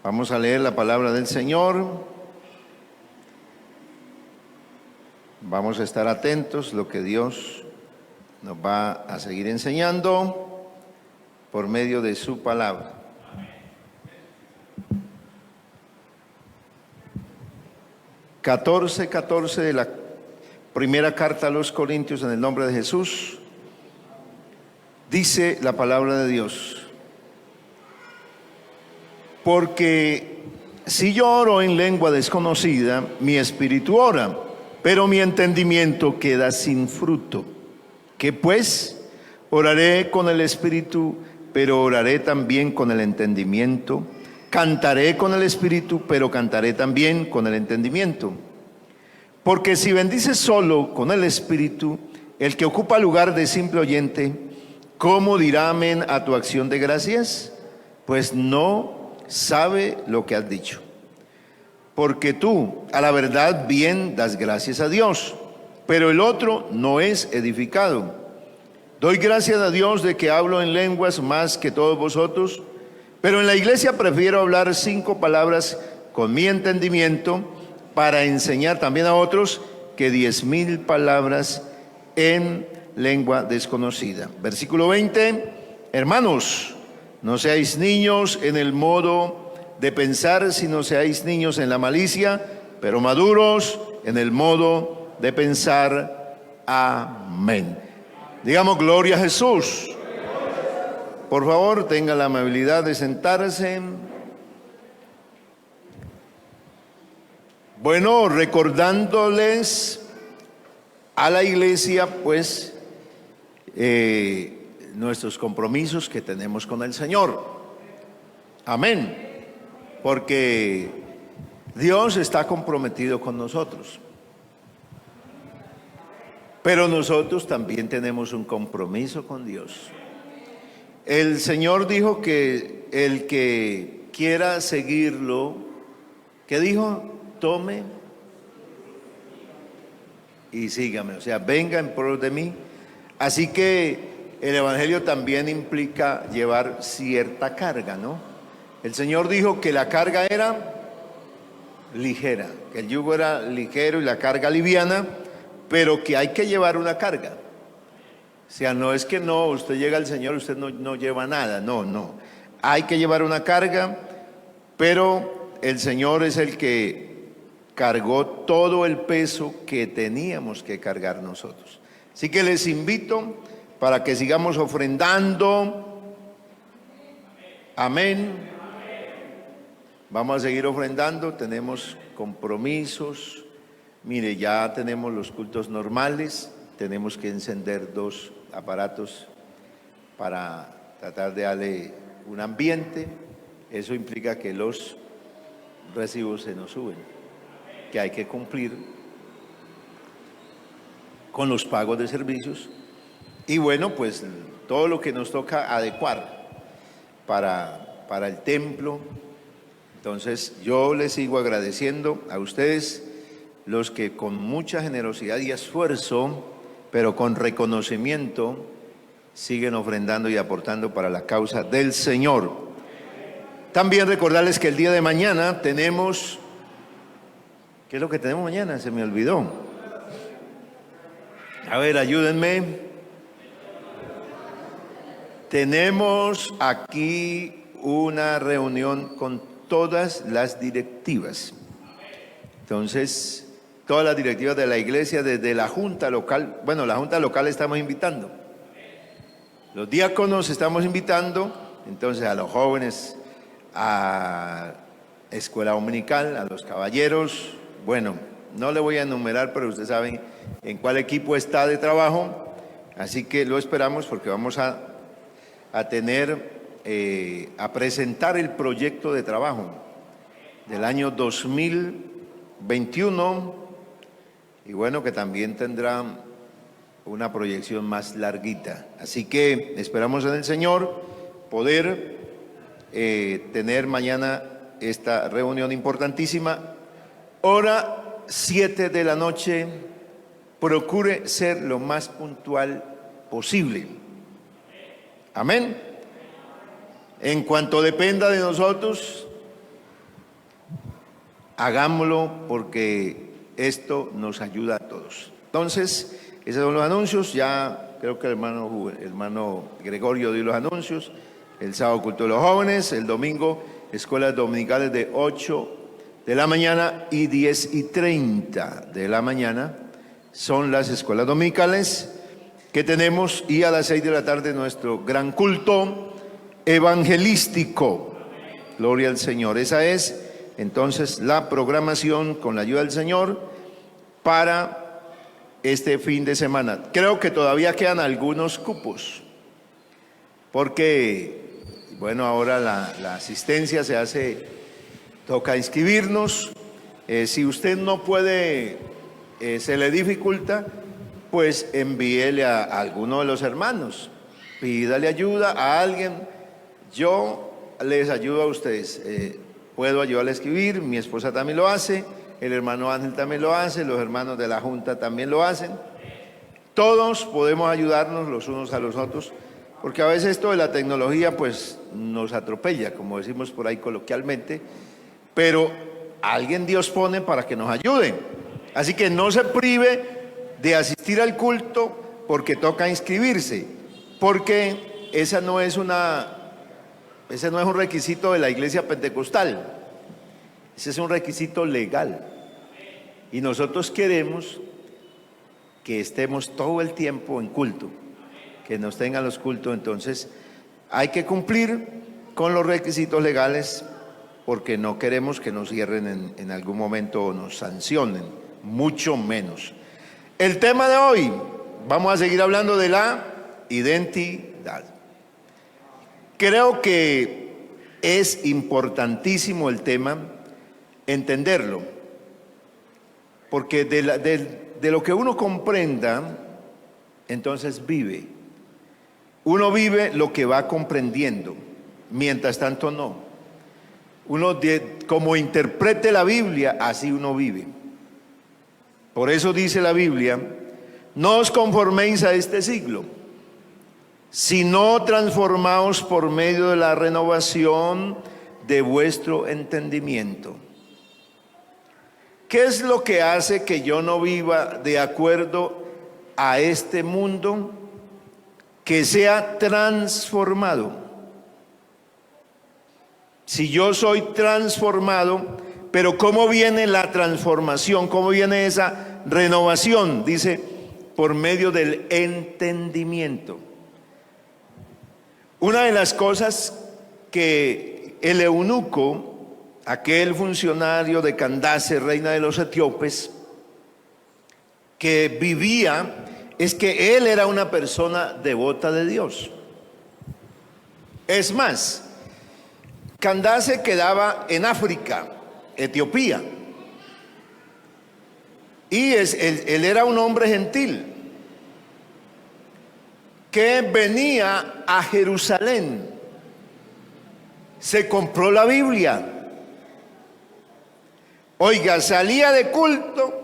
Vamos a leer la palabra del Señor. Vamos a estar atentos a lo que Dios nos va a seguir enseñando por medio de su palabra. Capítulo 14 de la primera carta a los Corintios, en el nombre de Jesús. Dice la palabra de Dios: porque si yo oro en lengua desconocida, mi espíritu ora, pero mi entendimiento queda sin fruto. ¿Qué pues? Oraré con el espíritu, pero oraré también con el entendimiento. Cantaré con el espíritu, pero cantaré también con el entendimiento. Porque si bendices solo con el espíritu, el que ocupa lugar de simple oyente, ¿cómo dirá amén a tu acción de gracias? Pues no sabe lo que has dicho. Porque tú, a la verdad, bien das gracias a Dios, pero el otro no es edificado. Doy gracias a Dios de que hablo en lenguas más que todos vosotros, pero en la iglesia prefiero hablar 5 palabras con mi entendimiento para enseñar también a otros que 10,000 palabras en lengua desconocida. Versículo 20, hermanos, no seáis niños en el modo de pensar, sino seáis niños en la malicia, pero maduros en el modo de pensar. Amén. Digamos gloria a Jesús. Por favor, tenga la amabilidad de sentarse. Bueno, recordándoles a la iglesia, pues, nuestros compromisos que tenemos con el Señor. Amén. Porque Dios está comprometido con nosotros. Pero nosotros también tenemos un compromiso con Dios. El Señor dijo que el que quiera seguirlo, ¿qué dijo? Tome y sígame, o sea, venga en pro de mí. Así que el evangelio también implica llevar cierta carga, ¿no? El Señor dijo que la carga era ligera, que el yugo era ligero y la carga liviana, pero que hay que llevar una carga. O sea, no es que no, usted llega al Señor y usted no lleva nada, no. Hay que llevar una carga, pero el Señor es el que cargó todo el peso que teníamos que cargar nosotros. Así que les invito para que sigamos ofrendando. Amén. Vamos a seguir ofrendando, tenemos compromisos. Mire, ya tenemos los cultos normales, tenemos que encender 2 aparatos para tratar de darle un ambiente. Eso implica que los recibos se nos suben, que hay que cumplir con los pagos de servicios y bueno, pues todo lo que nos toca adecuar para el templo. Entonces yo les sigo agradeciendo a ustedes, los que con mucha generosidad y esfuerzo, pero con reconocimiento, siguen ofrendando y aportando para la causa del Señor. También recordarles que el día de mañana tenemos, ¿qué es lo que tenemos mañana? Se me olvidó. A ver, ayúdenme. Tenemos aquí una reunión con todas las directivas. Entonces, todas las directivas de la iglesia, desde la junta local, bueno, la junta local estamos invitando. Los diáconos estamos invitando, entonces a los jóvenes, a escuela dominical, a los caballeros. Bueno, no le voy a enumerar, pero ustedes saben en cuál equipo está de trabajo. Así que lo esperamos porque vamos a presentar el proyecto de trabajo del año 2021 y bueno, que también tendrá una proyección más larguita. Así que esperamos en el Señor poder tener mañana esta reunión importantísima. Hora 7 de la noche, procure ser lo más puntual posible. Amén. En cuanto dependa de nosotros, hagámoslo porque esto nos ayuda a todos. Entonces, esos son los anuncios. Ya creo que el hermano Gregorio dio los anuncios. El sábado culto de los jóvenes, el domingo escuelas dominicales de 8 de la mañana y 10:30 de la mañana son las escuelas dominicales que tenemos, y a las 6 de la tarde nuestro gran culto evangelístico. Gloria al Señor. Esa es entonces la programación con la ayuda del Señor para este fin de semana. Creo que todavía quedan algunos cupos, porque bueno, ahora la asistencia se hace, toca inscribirnos. Si usted no puede, se le dificulta, pues envíele a alguno de los hermanos, pídale ayuda a alguien. Yo les ayudo a ustedes, puedo ayudarle a escribir, mi esposa también lo hace, el hermano Ángel también lo hace, los hermanos de la Junta también lo hacen. Todos podemos ayudarnos los unos a los otros, porque a veces esto de la tecnología pues nos atropella, como decimos por ahí coloquialmente, pero alguien Dios pone para que nos ayude. Así que no se prive de asistir al culto porque toca inscribirse, porque ese no es un requisito de la iglesia pentecostal, ese es un requisito legal. Y nosotros queremos que estemos todo el tiempo en culto, que nos tengan los cultos. Entonces hay que cumplir con los requisitos legales, porque no queremos que nos cierren en algún momento o nos sancionen, mucho menos. El tema de hoy, vamos a seguir hablando de la identidad. Creo que es importantísimo el tema, entenderlo, porque de lo que uno comprenda, entonces vive. Uno vive lo que va comprendiendo, mientras tanto no. Uno, como interprete la Biblia, así uno vive. Por eso dice la Biblia: no os conforméis a este siglo, sino transformaos por medio de la renovación de vuestro entendimiento. ¿Qué es lo que hace que yo no viva de acuerdo a este mundo? Que sea transformado. Si yo soy transformado, pero ¿cómo viene la transformación? ¿Cómo viene esa renovación? Dice, por medio del entendimiento. Una de las cosas que el eunuco, aquel funcionario de Candace, reina de los etíopes, que vivía, es que él era una persona devota de Dios. Es más, Candace quedaba en África, Etiopía, y él era un hombre gentil que venía a Jerusalén, se compró la Biblia. Oiga, salía de culto,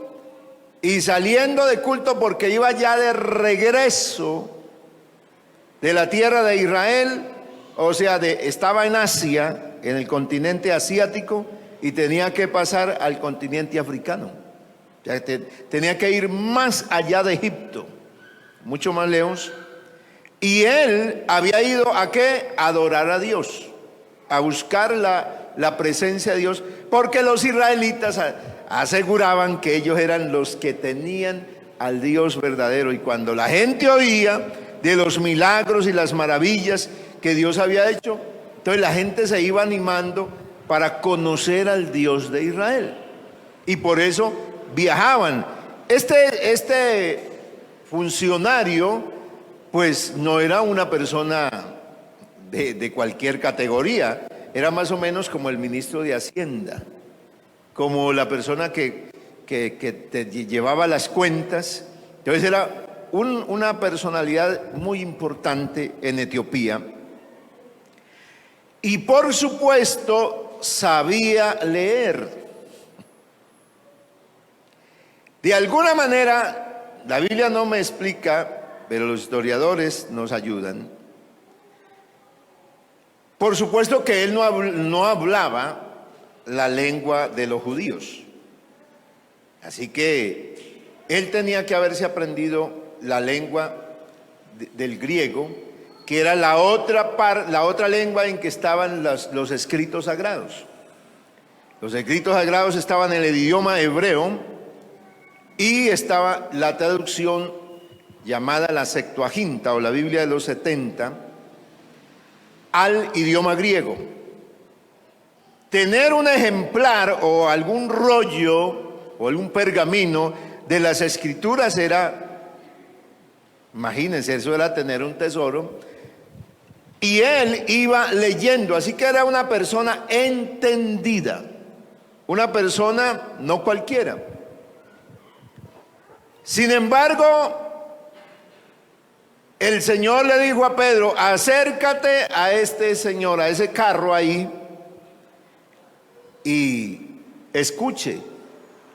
y saliendo de culto, porque iba ya de regreso de la tierra de Israel, o sea, estaba en Asia, en el continente asiático, y tenía que pasar al continente africano. O sea, tenía que ir más allá de Egipto, mucho más lejos. Y él había ido ¿a qué? A adorar a Dios, a buscar la presencia de Dios, porque los israelitas aseguraban que ellos eran los que tenían al Dios verdadero. Y cuando la gente oía de los milagros y las maravillas que Dios había hecho, entonces la gente se iba animando para conocer al Dios de Israel, y por eso viajaban. Este funcionario pues no era una persona de cualquier categoría, era más o menos como el ministro de Hacienda, como la persona que te llevaba las cuentas. Entonces era una personalidad muy importante en Etiopía, y por supuesto sabía leer. De alguna manera, la Biblia no me explica, pero los historiadores nos ayudan. Por supuesto que él no hablaba la lengua de los judíos. Así que él tenía que haberse aprendido la lengua del griego, que era la otra lengua en que estaban los escritos sagrados. Los escritos sagrados estaban en el idioma hebreo y estaba la traducción llamada la Septuaginta o la Biblia de los 70 al idioma griego. Tener un ejemplar o algún rollo o algún pergamino de las escrituras era, imagínense, eso era tener un tesoro. Y él iba leyendo, así que era una persona entendida, una persona no cualquiera. Sin embargo, el Señor le dijo a Pedro: acércate a este señor, a ese carro ahí, y escuche.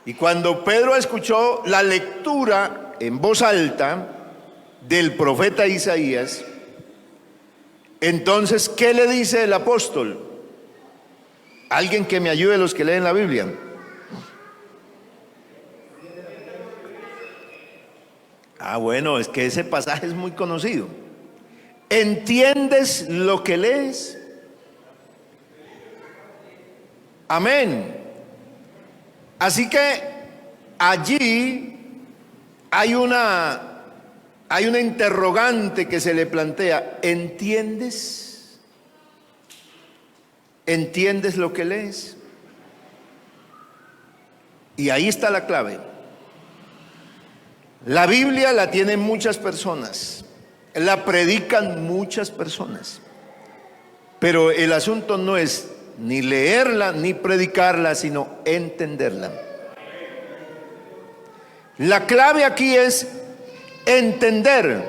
Y cuando Pedro escuchó la lectura en voz alta del profeta Isaías, entonces, ¿qué le dice el apóstol? Alguien que me ayude, los que leen la Biblia. Bueno, es que ese pasaje es muy conocido. ¿Entiendes lo que lees? Amén. Así que allí hay una interrogante que se le plantea. ¿Entiendes? ¿Entiendes lo que lees? Y ahí está la clave. La Biblia la tienen muchas personas, la predican muchas personas, pero el asunto no es ni leerla ni predicarla, sino entenderla. La clave aquí es entender,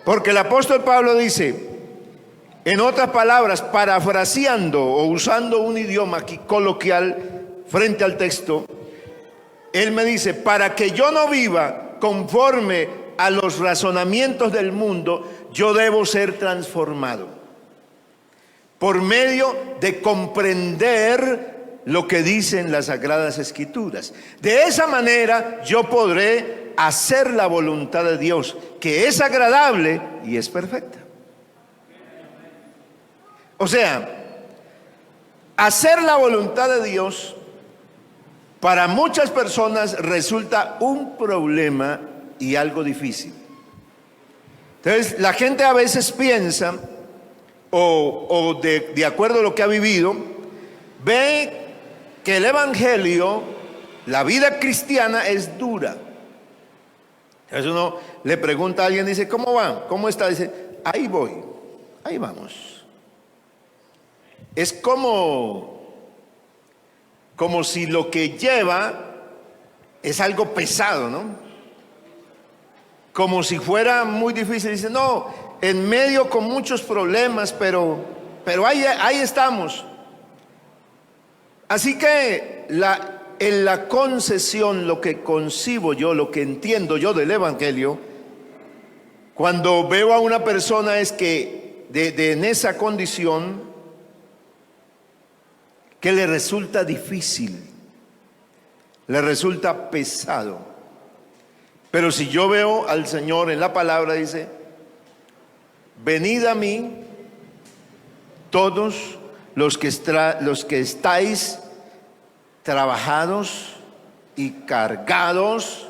porque el apóstol Pablo dice, en otras palabras, parafraseando o usando un idioma aquí coloquial frente al texto, él me dice: para que yo no viva conforme a los razonamientos del mundo, yo debo ser transformado por medio de comprender lo que dicen las Sagradas Escrituras. De esa manera yo podré hacer la voluntad de Dios, que es agradable y es perfecta. O sea, hacer la voluntad de Dios para muchas personas resulta un problema y algo difícil. Entonces, la gente a veces piensa, o de acuerdo a lo que ha vivido, ve que el evangelio, la vida cristiana es dura. Entonces uno le pregunta a alguien, dice: ¿cómo va? ¿Cómo está? Dice: ahí voy, ahí vamos. Es como si lo que lleva es algo pesado, ¿no? Como si fuera muy difícil. Dice: no, en medio con muchos problemas, pero ahí estamos. Así que en la concesión, lo que concibo yo, lo que entiendo yo del evangelio, cuando veo a una persona es que en esa condición, que le resulta difícil, le resulta pesado. Pero si yo veo al Señor en la palabra, dice: venid a mí todos los que estáis trabajados y cargados,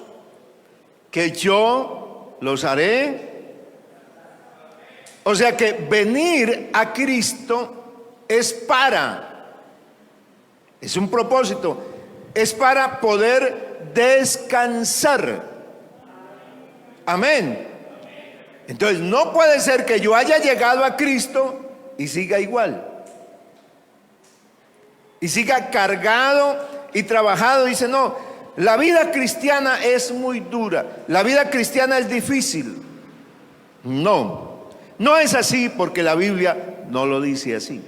que yo los haré. O sea que venir a Cristo es un propósito, es para poder descansar. Amén. Entonces no puede ser que yo haya llegado a Cristo y siga igual, y siga cargado y trabajado. Dice: no, la vida cristiana es muy dura, la vida cristiana es difícil. No es así, porque la Biblia no lo dice así.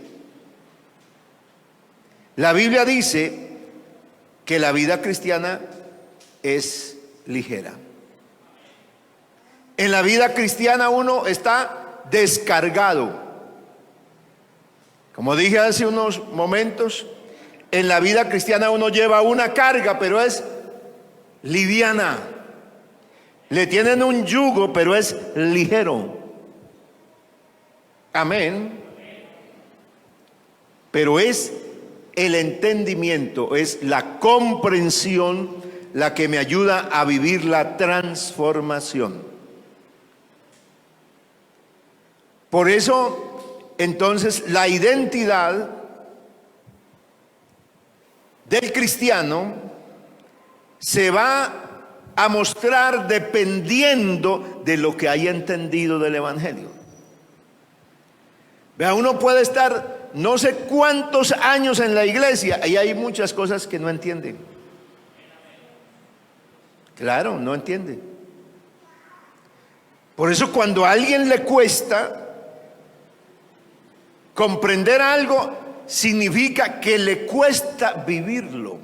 La Biblia dice que la vida cristiana es ligera. En la vida cristiana uno está descargado. Como dije hace unos momentos, en la vida cristiana uno lleva una carga, pero es liviana. Le tienen un yugo, pero es ligero. Amén. Pero es el entendimiento, es la comprensión la que me ayuda a vivir la transformación. Por eso, entonces, la identidad del cristiano se va a mostrar dependiendo de lo que haya entendido del Evangelio. Vea, uno puede estar no sé cuántos años en la iglesia y hay muchas cosas que no entiende. Claro, no entiende. Por eso cuando a alguien le cuesta comprender algo, significa que le cuesta vivirlo.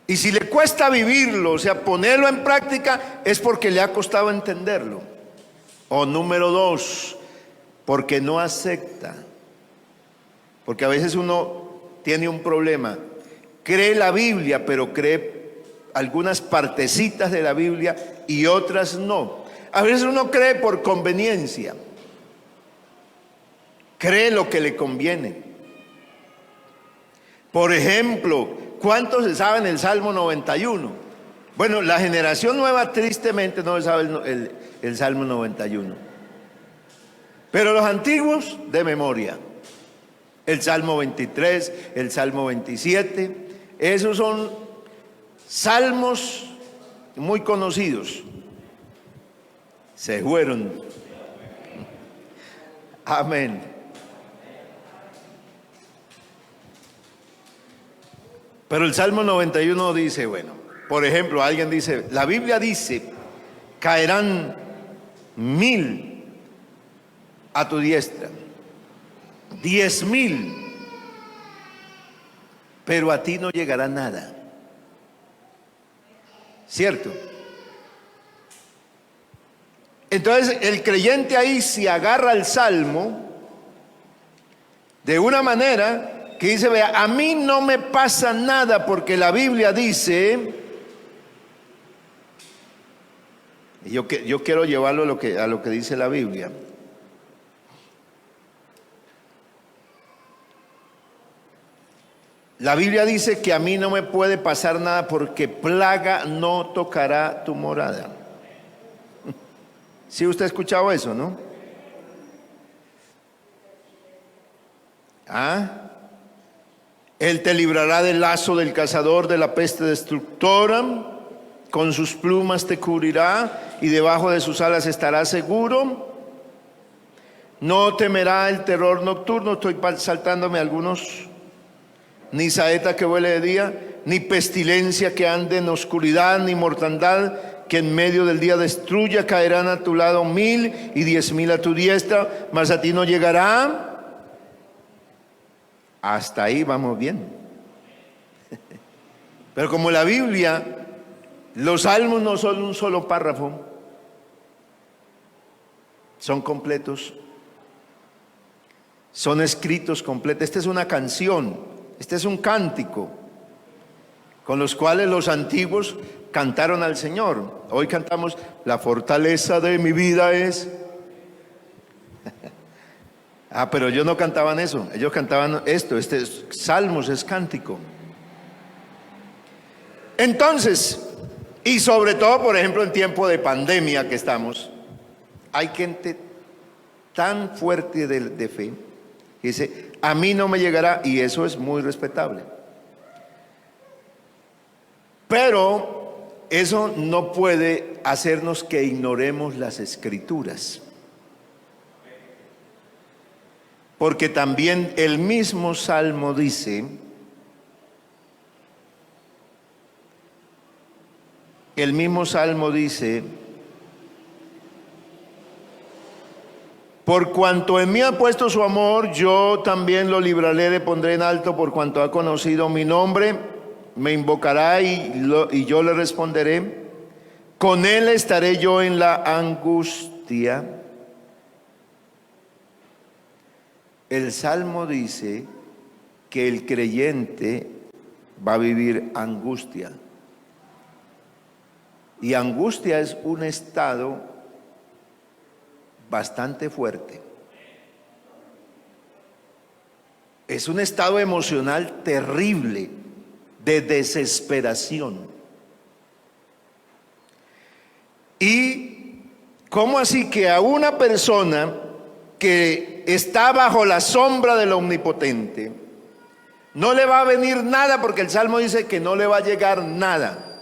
Y si le cuesta vivirlo, o sea, ponerlo en práctica, es porque le ha costado entenderlo. O número 2, porque no acepta. Porque a veces uno tiene un problema. Cree la Biblia, pero cree algunas partecitas de la Biblia y otras no. A veces uno cree por conveniencia. Cree lo que le conviene. Por ejemplo, ¿cuántos se saben el Salmo 91? Bueno, la generación nueva tristemente no sabe el Salmo 91. Pero los antiguos de memoria. El Salmo 23, el Salmo 27, esos son salmos muy conocidos. Se fueron. Amén. Pero el Salmo 91 dice, bueno, por ejemplo, alguien dice, la Biblia dice, caerán 1000 a tu diestra, 10,000, pero a ti no llegará nada. ¿Cierto? Entonces el creyente ahí se agarra al Salmo de una manera que dice, vea, a mí no me pasa nada porque la Biblia dice, yo quiero llevarlo a lo que dice la Biblia. La Biblia dice que a mí no me puede pasar nada porque plaga no tocará tu morada. ¿Sí usted ha escuchado eso, no? Él te librará del lazo del cazador, de la peste destructora, con sus plumas te cubrirá y debajo de sus alas estarás seguro. No temerá el terror nocturno, estoy saltándome algunos, ni saeta que vuele de día, ni pestilencia que ande en oscuridad, ni mortandad que en medio del día destruya. Caerán a tu lado 1000 y 10,000 a tu diestra, mas a ti no llegará. Hasta ahí vamos bien. Pero como la Biblia, los salmos no son un solo párrafo, son completos, son escritos completos. Esta es una canción, este es un cántico con los cuales los antiguos cantaron al Señor. Hoy cantamos, la fortaleza de mi vida es... pero ellos no cantaban eso, ellos cantaban esto, Salmos es cántico. Entonces, y sobre todo, por ejemplo, en tiempo de pandemia que estamos, hay gente tan fuerte de fe que dice, a mí no me llegará, y eso es muy respetable. Pero eso no puede hacernos que ignoremos las Escrituras. Porque también el mismo Salmo dice, por cuanto en mí ha puesto su amor, yo también lo libraré, le pondré en alto, por cuanto ha conocido mi nombre, me invocará y yo le responderé, con él estaré yo en la angustia. El Salmo dice que el creyente va a vivir angustia. Y angustia es un estado bastante fuerte. Es un estado emocional terrible, de desesperación. ¿Y cómo así que a una persona que está bajo la sombra del Omnipotente no le va a venir nada? Porque el Salmo dice que no le va a llegar nada,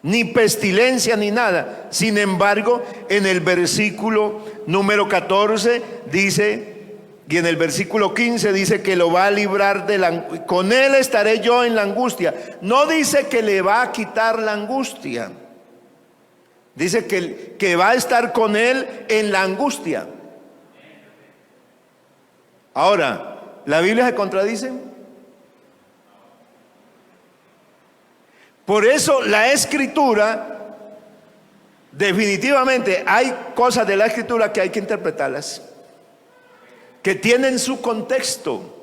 ni pestilencia ni nada. Sin embargo, en el versículo número 14 dice, y en el versículo 15 dice que lo va a librar de la, con él estaré yo en la angustia. No dice que le va a quitar la angustia, dice que va a estar con él en la angustia. Ahora, ¿la Biblia se contradice? Por eso la Escritura, definitivamente hay cosas de la Escritura que hay que interpretarlas, que tienen su contexto.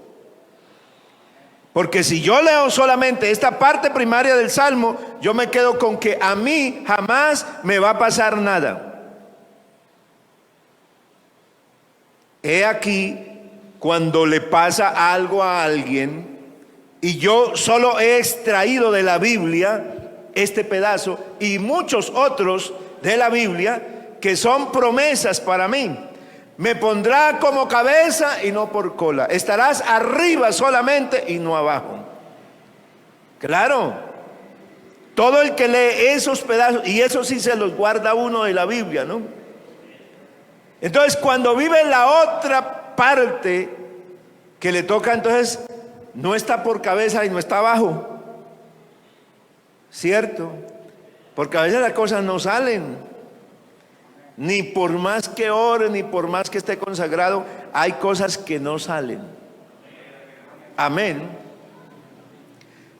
Porque si yo leo solamente esta parte primaria del Salmo, yo me quedo con que a mí jamás me va a pasar nada. He aquí cuando le pasa algo a alguien, y yo solo he extraído de la Biblia este pedazo y muchos otros de la Biblia que son promesas para mí. Me pondrá como cabeza y no por cola. Estarás arriba solamente y no abajo. Claro, todo el que lee esos pedazos, y eso sí se los guarda uno de la Biblia, ¿no? Entonces, cuando vive la otra parte que le toca, entonces no está por cabeza y no está abajo, ¿cierto? Porque a veces las cosas no salen. Ni por más que ore, ni por más que esté consagrado, hay cosas que no salen. Amén.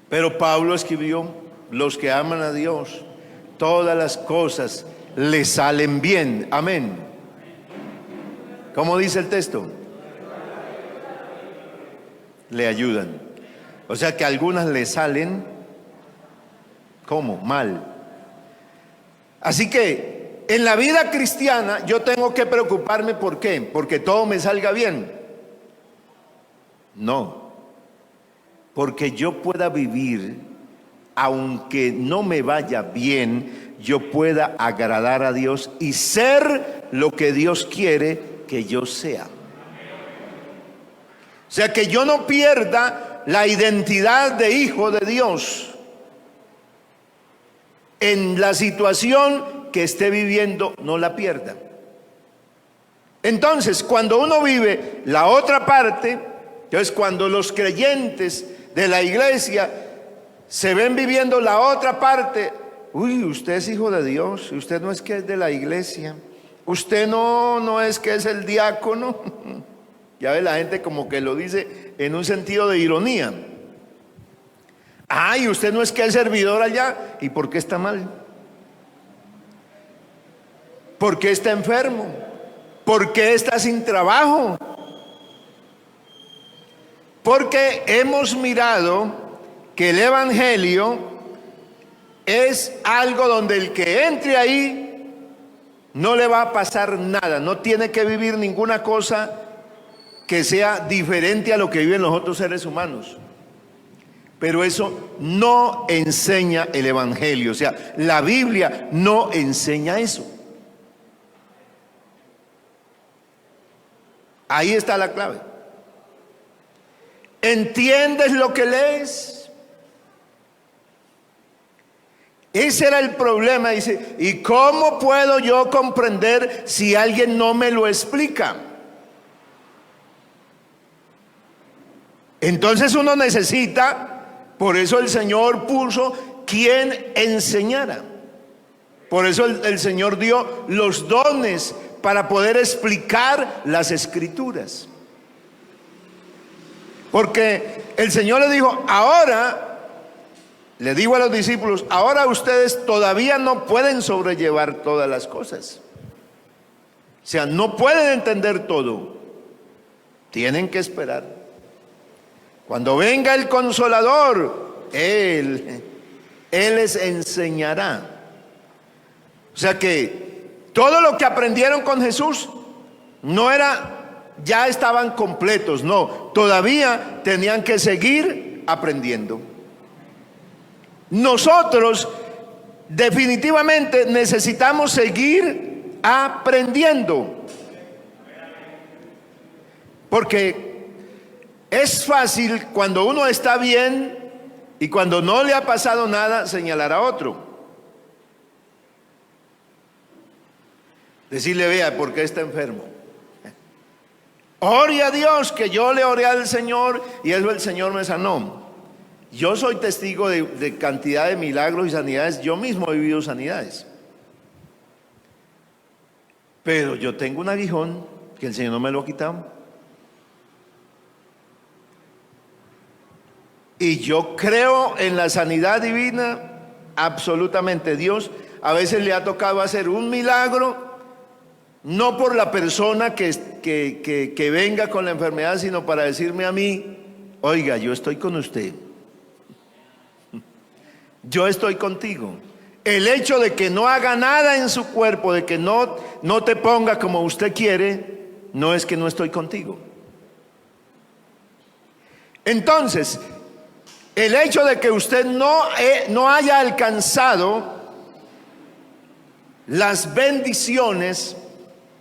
Pero Pablo escribió, los que aman a Dios, todas las cosas les salen bien. Amén. ¿Cómo dice el texto? Le ayudan. O sea que algunas le salen, ¿cómo? Mal. Así que en la vida cristiana yo tengo que preocuparme. ¿Por qué? Porque todo me salga bien. No, porque yo pueda vivir, aunque no me vaya bien, yo pueda agradar a Dios y ser lo que Dios quiere que yo sea. O sea, que yo no pierda la identidad de hijo de Dios en la situación que esté viviendo, no la pierda. Entonces, cuando uno vive la otra parte, entonces cuando los creyentes de la iglesia se ven viviendo la otra parte, uy, usted es hijo de Dios, usted no es que es de la iglesia, usted no es que es el diácono. Ya ve, la gente como que lo dice en un sentido de ironía. Ay, usted no es que es servidor allá. ¿Y por qué está mal? ¿Por qué está enfermo? ¿Por qué está sin trabajo? Porque hemos mirado que el evangelio es algo donde el que entre ahí no le va a pasar nada, no tiene que vivir ninguna cosa que sea diferente a lo que viven los otros seres humanos. Pero eso no enseña el evangelio, o sea, la Biblia no enseña eso. Ahí está la clave. ¿Entiendes lo que lees? Ese era el problema. Dice, ¿y cómo puedo yo comprender si alguien no me lo explica? Entonces uno necesita, por eso el Señor puso quien enseñara. Por eso el Señor dio los dones para poder explicar las Escrituras. Porque el Señor le dijo, ahora, le digo a los discípulos, ahora ustedes todavía no pueden sobrellevar todas las cosas. O sea, no pueden entender todo. Tienen que esperar. Cuando venga el Consolador, Él les enseñará. O sea que todo lo que aprendieron con Jesús no era, ya estaban completos, no, todavía tenían que seguir aprendiendo. Nosotros definitivamente necesitamos seguir aprendiendo, porque es fácil cuando uno está bien y cuando no le ha pasado nada señalar a otro, decirle: vea, ¿por qué está enfermo? Ore a Dios, que yo le oré al Señor y eso el Señor me sanó. Yo soy testigo de cantidad de milagros y sanidades. Yo mismo he vivido sanidades. Pero yo tengo un aguijón que el Señor no me lo ha quitado. Y yo creo en la sanidad divina, absolutamente. Dios a veces le ha tocado hacer un milagro, no por la persona que venga con la enfermedad, sino para decirme a mí: oiga, yo estoy con usted. Yo estoy contigo. El hecho de que no haga nada en su cuerpo, de que no te ponga como usted quiere, no es que no estoy contigo. Entonces, el hecho de que usted no haya alcanzado las bendiciones,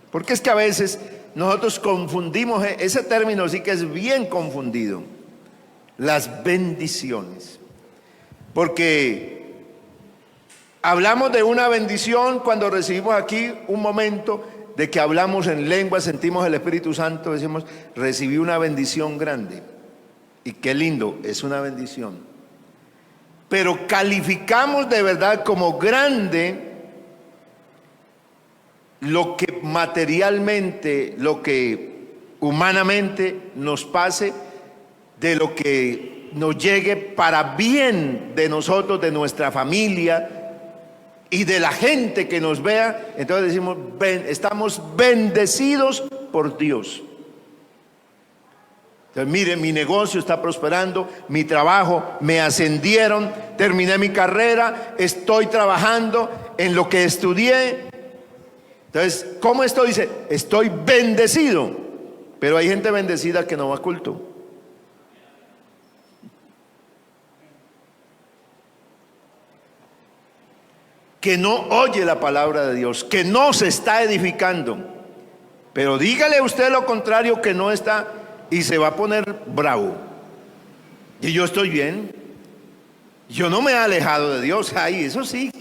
porque es que a veces nosotros confundimos, ese término sí que es bien confundido, las bendiciones. Porque hablamos de una bendición cuando recibimos aquí un momento de que hablamos en lengua, sentimos el Espíritu Santo, decimos: recibí una bendición grande. Y qué lindo, es una bendición. Pero calificamos de verdad como grande lo que materialmente, lo que humanamente nos pase, de lo que nos llegue para bien de nosotros, de nuestra familia y de la gente que nos vea. Entonces decimos: estamos bendecidos por Dios. Entonces, mire, mi negocio está prosperando, mi trabajo, me ascendieron, terminé mi carrera, estoy trabajando en lo que estudié. Entonces, ¿cómo estoy? Dice: estoy bendecido. Pero hay gente bendecida que no va a culto. Que no oye la palabra de Dios, que no se está edificando. Pero dígale usted lo contrario, que no está, y se va a poner bravo. Y yo estoy bien, yo no me he alejado de Dios. Ay, eso sí,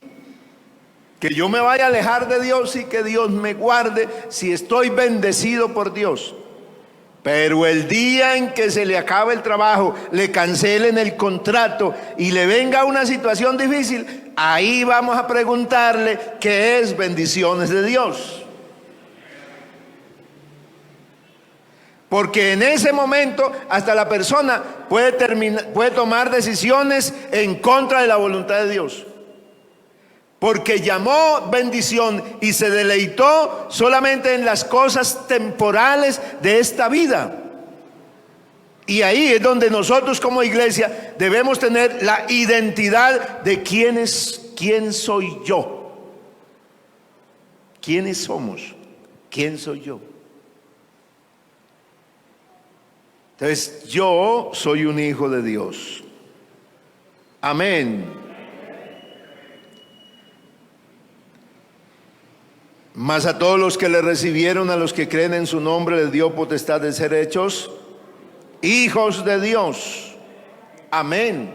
que yo me vaya a alejar de Dios y que Dios me guarde si estoy bendecido por Dios. Pero el día en que se le acabe el trabajo, le cancelen el contrato y le venga una situación difícil, ahí vamos a preguntarle qué es bendiciones de Dios. Porque en ese momento hasta la persona puede tomar decisiones en contra de la voluntad de Dios. Porque llamó bendición y se deleitó solamente en las cosas temporales de esta vida. Y ahí es donde nosotros como iglesia debemos tener la identidad de quién soy yo. ¿Quiénes somos? ¿Quién soy yo? Entonces, yo soy un hijo de Dios. Amén. Mas a todos los que le recibieron, a los que creen en su nombre, les dio potestad de ser hechos hijos de Dios. Amén.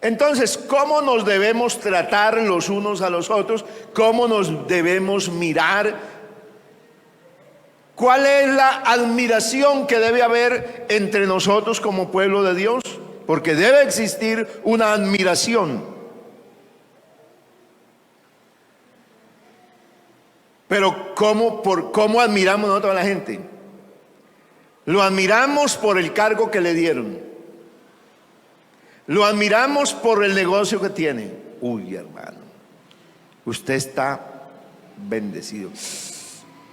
Entonces, ¿cómo nos debemos tratar los unos a los otros? ¿Cómo nos debemos mirar? ¿Cuál es la admiración que debe haber entre nosotros como pueblo de Dios? Porque debe existir una admiración. Pero ¿cómo admiramos nosotros a la gente? Lo admiramos por el cargo que le dieron. Lo admiramos por el negocio que tiene. Uy, hermano, usted está bendecido.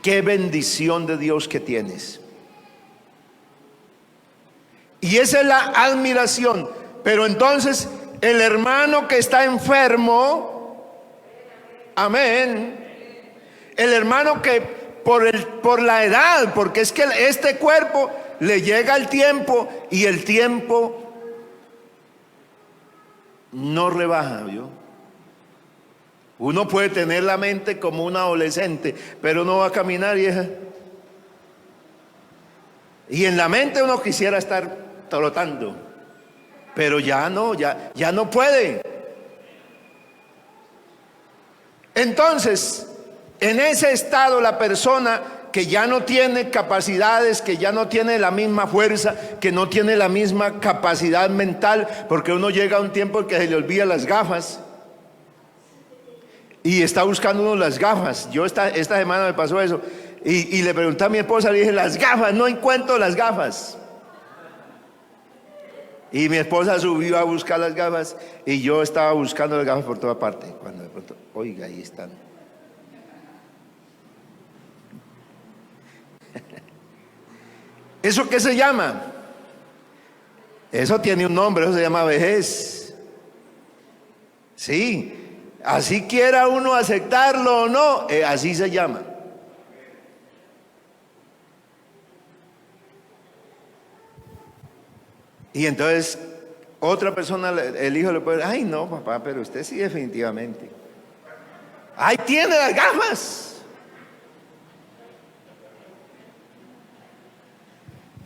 Qué bendición de Dios que tienes. Y esa es la admiración. Pero entonces el hermano que está enfermo, amén, el hermano que por la edad, porque es que este cuerpo le llega el tiempo y el tiempo no rebaja, ¿vio? Uno puede tener la mente como un adolescente, pero no va a caminar, vieja. Y en la mente uno quisiera estar trotando, pero ya no puede. Entonces, en ese estado la persona que ya no tiene capacidades, que ya no tiene la misma fuerza, que no tiene la misma capacidad mental, porque uno llega a un tiempo en que se le olvida las gafas y está buscando uno las gafas. Yo esta semana me pasó eso y le pregunté a mi esposa, le dije, las gafas, no encuentro las gafas. Y mi esposa subió a buscar las gafas y yo estaba buscando las gafas por toda parte, cuando de pronto, oiga, ahí están. ¿Eso qué se llama? Eso tiene un nombre, eso se llama vejez. Sí, así quiera uno aceptarlo o no, así se llama. Y entonces otra persona, el hijo le puede decir, ay no papá, pero usted sí definitivamente. Ahí tiene las gafas.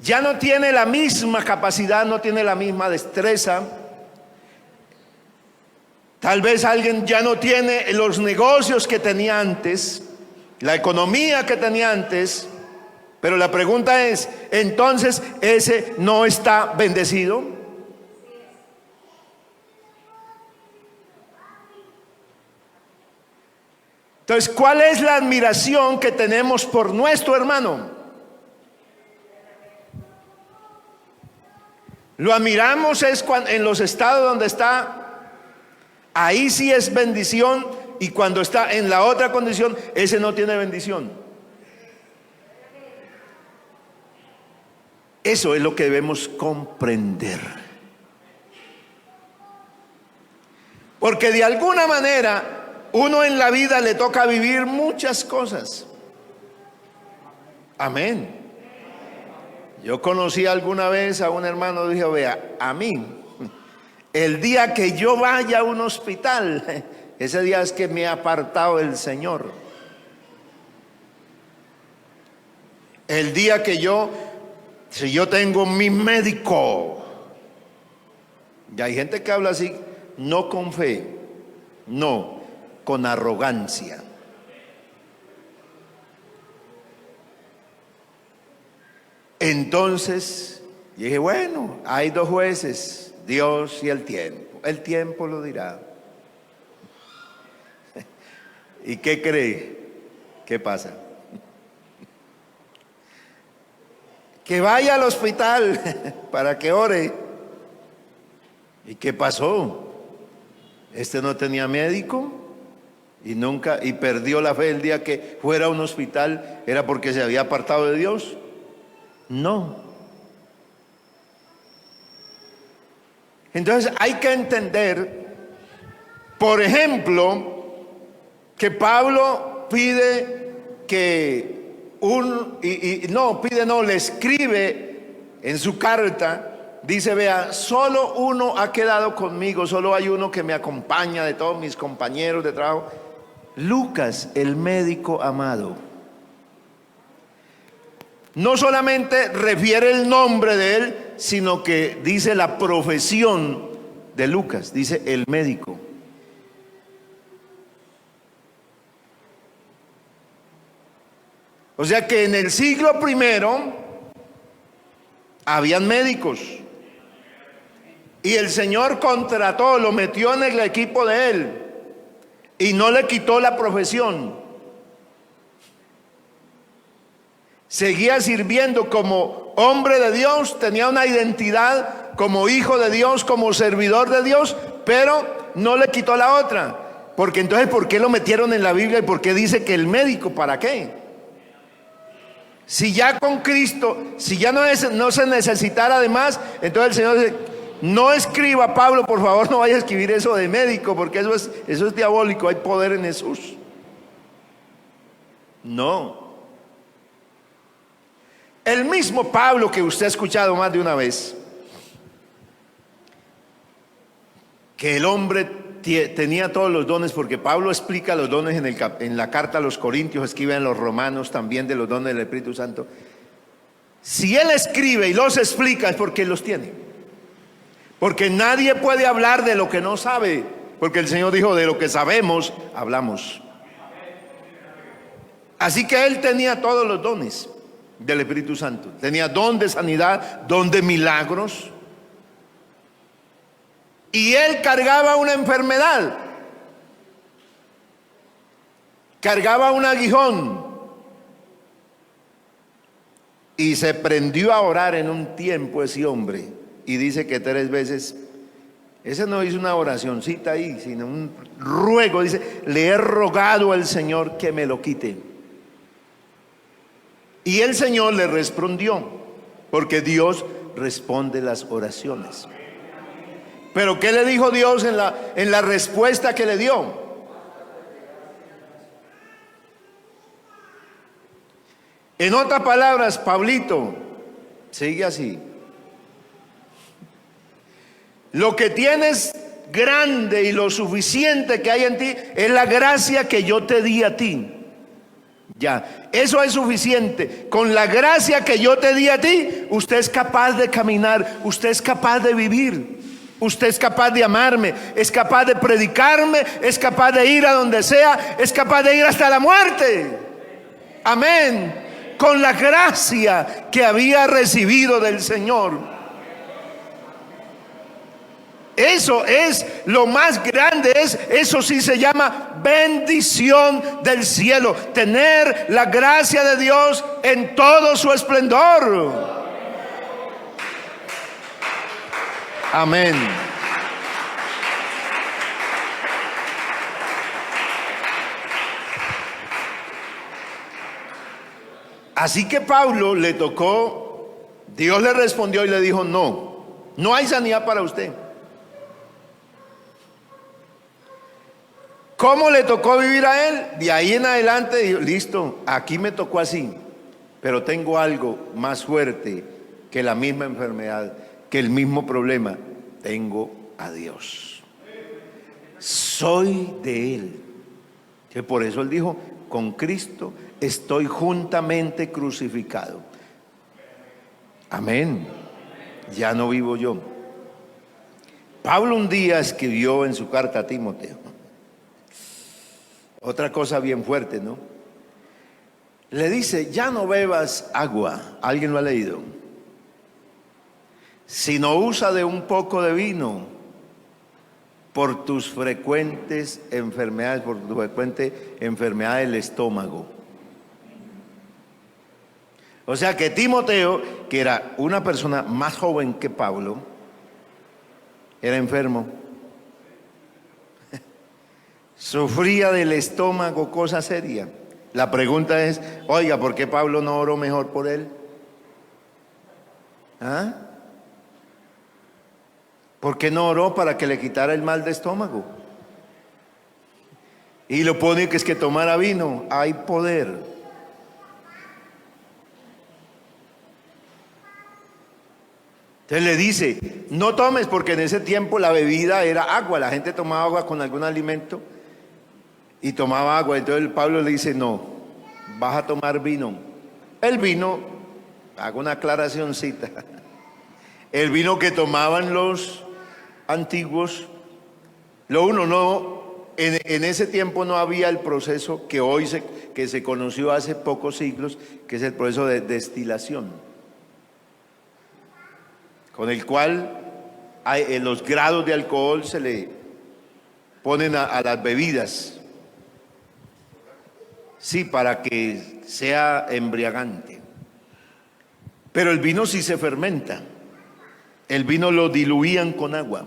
Ya no tiene la misma capacidad, no tiene la misma destreza. Tal vez alguien ya no tiene los negocios que tenía antes, la economía que tenía antes. Pero la pregunta es, entonces, ¿ese no está bendecido? Entonces, ¿cuál es la admiración que tenemos por nuestro hermano? Lo admiramos es cuando, en los estados donde está, ahí sí es bendición, y cuando está en la otra condición, ese no tiene bendición. Eso es lo que debemos comprender. Porque de alguna manera, uno en la vida le toca vivir muchas cosas. Amén. Yo conocí alguna vez a un hermano, dijo, vea, a mí, el día que yo vaya a un hospital, ese día es que me he apartado del Señor. El día que si yo tengo mi médico, y hay gente que habla así, no con fe, no, con arrogancia. Entonces dije, bueno, hay dos jueces, Dios y el tiempo lo dirá. ¿Y qué cree? ¿Qué pasa? Que vaya al hospital para que ore. ¿Y qué pasó? Este no tenía médico y perdió la fe el día que fuera a un hospital. ¿Era porque se había apartado de Dios? No. Entonces hay que entender, por ejemplo, que Pablo pide que le escribe en su carta, dice, vea, solo uno ha quedado conmigo, solo hay uno que me acompaña de todos mis compañeros de trabajo, Lucas, el médico amado. No solamente refiere el nombre de él, sino que dice la profesión de Lucas, dice el médico. O sea que en el siglo primero habían médicos y el Señor contrató, lo metió en el equipo de él y no le quitó la profesión. Seguía sirviendo como hombre de Dios, tenía una identidad como hijo de Dios, como servidor de Dios, pero no le quitó la otra. Porque entonces, ¿por qué lo metieron en la Biblia y por qué dice que el médico? ¿Para qué? Si ya con Cristo, si ya no se necesitara de más, entonces el Señor dice, no escriba, Pablo, por favor, no vaya a escribir eso de médico, porque eso es diabólico, hay poder en Jesús. No. El mismo Pablo que usted ha escuchado más de una vez, que el hombre tenía todos los dones, porque Pablo explica los dones en la carta a los Corintios, escribe en los Romanos también de los dones del Espíritu Santo. Si él escribe y los explica es porque él los tiene. Porque nadie puede hablar de lo que no sabe, porque el Señor dijo, de lo que sabemos, hablamos. Así que él tenía todos los dones del Espíritu Santo. Tenía don de sanidad, don de milagros. Y él cargaba una enfermedad, cargaba un aguijón, y se prendió a orar en un tiempo ese hombre. Y dice que 3 veces, ese no hizo una oracioncita ahí, sino un ruego. Dice, le he rogado al Señor que me lo quite. Y el Señor le respondió, porque Dios responde las oraciones. Pero ¿qué le dijo Dios en la respuesta que le dio? En otras palabras, Pablito, sigue así. Lo que tienes grande y lo suficiente que hay en ti es la gracia que yo te di a ti. Ya, eso es suficiente. Con la gracia que yo te di a ti, usted es capaz de caminar, usted es capaz de vivir, usted es capaz de amarme, es capaz de predicarme, es capaz de ir a donde sea, es capaz de ir hasta la muerte. Amén. Con la gracia que había recibido del Señor. Eso es lo más grande, eso sí se llama bendición del cielo. Tener la gracia de Dios en todo su esplendor. Amén. Así que Pablo le tocó, Dios le respondió y le dijo, no hay sanidad para usted. ¿Cómo le tocó vivir a él? De ahí en adelante dijo, listo, aquí me tocó así, pero tengo algo más fuerte que la misma enfermedad, que el mismo problema. Tengo a Dios. Soy de Él. Que por eso Él dijo, con Cristo estoy juntamente crucificado. Amén. Ya no vivo yo. Pablo un día escribió en su carta a Timoteo, otra cosa bien fuerte, ¿no? Le dice, ya no bebas agua, ¿alguien lo ha leído? Sino usa de un poco de vino por tus frecuentes enfermedades, por tu frecuente enfermedad del estómago. O sea que Timoteo, que era una persona más joven que Pablo, era enfermo. Sufría del estómago, cosa seria. La pregunta es, oiga, ¿por qué Pablo no oró mejor por él? ¿Ah? ¿Por qué no oró para que le quitara el mal de estómago? Y lo pone que es que tomara vino. Hay poder. Entonces le dice, no tomes, porque en ese tiempo la bebida era agua. La gente tomaba agua con algún alimento y tomaba agua. Entonces Pablo le dice, no, vas a tomar vino. El vino, hago una aclaracioncita, el vino que tomaban los antiguos, en ese tiempo no había el proceso que hoy que se conoció hace pocos siglos, que es el proceso de destilación, con el cual los grados de alcohol se le ponen a las bebidas. Sí, para que sea embriagante. Pero el vino sí se fermenta. El vino lo diluían con agua.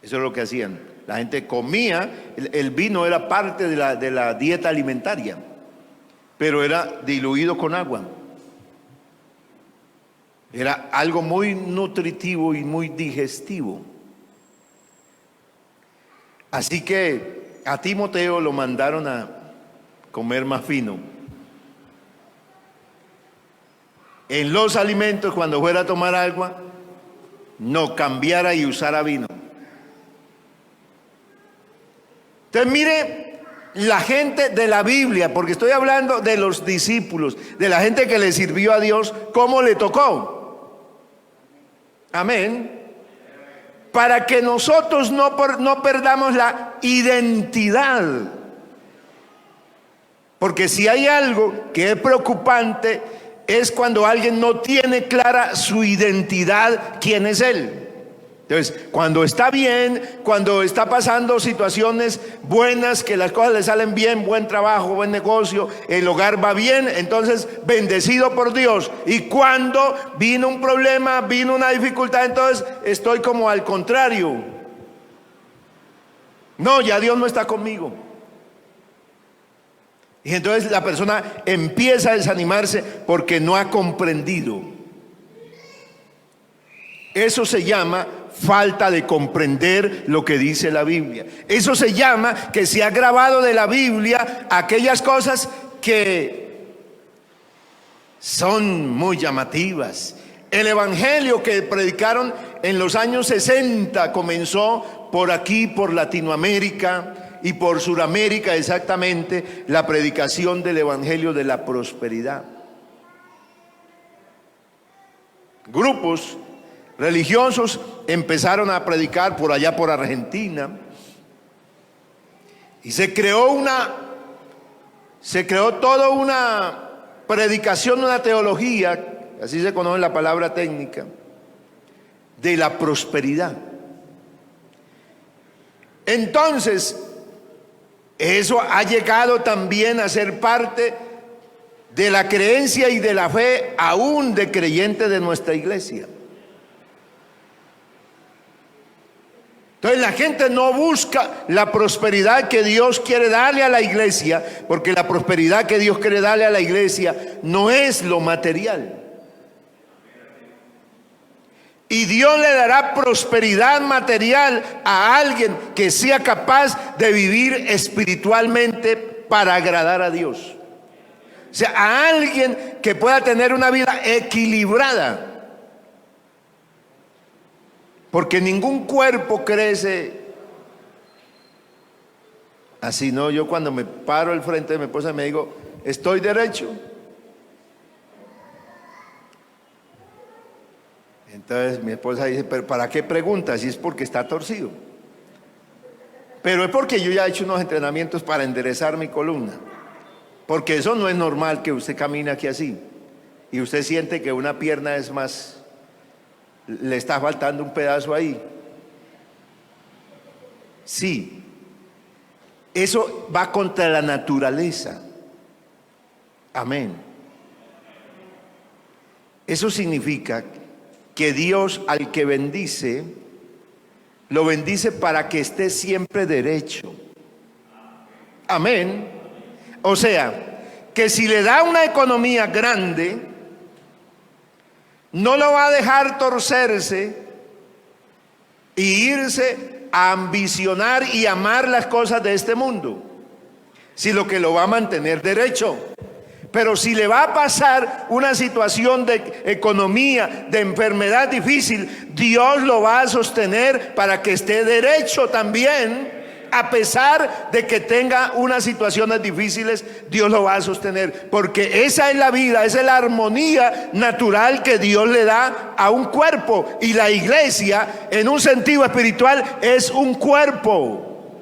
Eso es lo que hacían. La gente comía, el vino era parte de la dieta alimentaria. pero era diluido con agua. Era algo muy nutritivo y muy digestivo. Así que a Timoteo lo mandaron a comer más fino. En los alimentos, cuando fuera a tomar agua, no cambiara y usara vino. Entonces mire, la gente de la Biblia, porque estoy hablando de los discípulos, de la gente que le sirvió a Dios, ¿cómo le tocó? Amén. Para que nosotros no perdamos la identidad. Porque si hay algo que es preocupante, es cuando alguien no tiene clara su identidad, quién es él. Entonces, cuando está bien, cuando está pasando situaciones buenas, que las cosas le salen bien, buen trabajo, buen negocio, el hogar va bien, entonces bendecido por Dios. Y cuando vino un problema, vino una dificultad, entonces estoy como al contrario. No, ya Dios no está conmigo. Y entonces la persona empieza a desanimarse porque no ha comprendido. Eso se llama falta de comprender lo que dice la Biblia. Eso se llama que se ha grabado de la Biblia aquellas cosas que son muy llamativas. El evangelio que predicaron en los años 60 comenzó por aquí, por Latinoamérica y por Sudamérica, exactamente, la predicación del evangelio de la prosperidad. Grupos religiosos empezaron a predicar por allá por Argentina y se creó toda una predicación, una teología, así se conoce la palabra técnica, de la prosperidad. Entonces, eso ha llegado también a ser parte de la creencia y de la fe aún de creyentes de nuestra iglesia. Entonces la gente no busca la prosperidad que Dios quiere darle a la iglesia, porque la prosperidad que Dios quiere darle a la iglesia no es lo material. Y Dios le dará prosperidad material a alguien que sea capaz de vivir espiritualmente para agradar a Dios. O sea, a alguien que pueda tener una vida equilibrada. Porque ningún cuerpo crece así, ¿no? Yo cuando me paro al frente de mi esposa me digo, ¿estoy derecho? Entonces mi esposa dice, ¿pero para qué preguntas? Si es porque está torcido. Pero es porque yo ya he hecho unos entrenamientos para enderezar mi columna. Porque eso no es normal que usted camine aquí así y usted siente que una pierna es más, le está faltando un pedazo ahí. Sí, eso va contra la naturaleza. Amén. Eso significa que Dios al que bendice, lo bendice para que esté siempre derecho. Amén. O sea, que si le da una economía grande, no lo va a dejar torcerse e irse a ambicionar y amar las cosas de este mundo, sino que lo va a mantener derecho. Pero si le va a pasar una situación de economía, de enfermedad difícil, Dios lo va a sostener para que esté derecho también. A pesar de que tenga unas situaciones difíciles, Dios lo va a sostener. Porque esa es la vida, esa es la armonía natural que Dios le da a un cuerpo. Y la iglesia, en un sentido espiritual, es un cuerpo.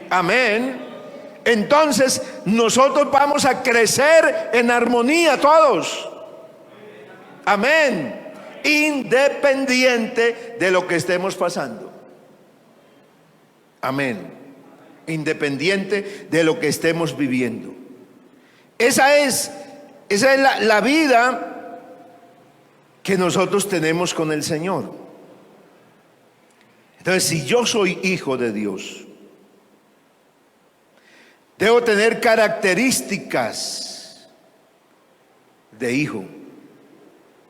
Amén. Entonces, nosotros vamos a crecer en armonía todos. Amén. Independiente de lo que estemos pasando. Amén. Independiente de lo que estemos viviendo. Esa es la vida que nosotros tenemos con el Señor. Entonces, si yo soy hijo de Dios, debo tener características de hijo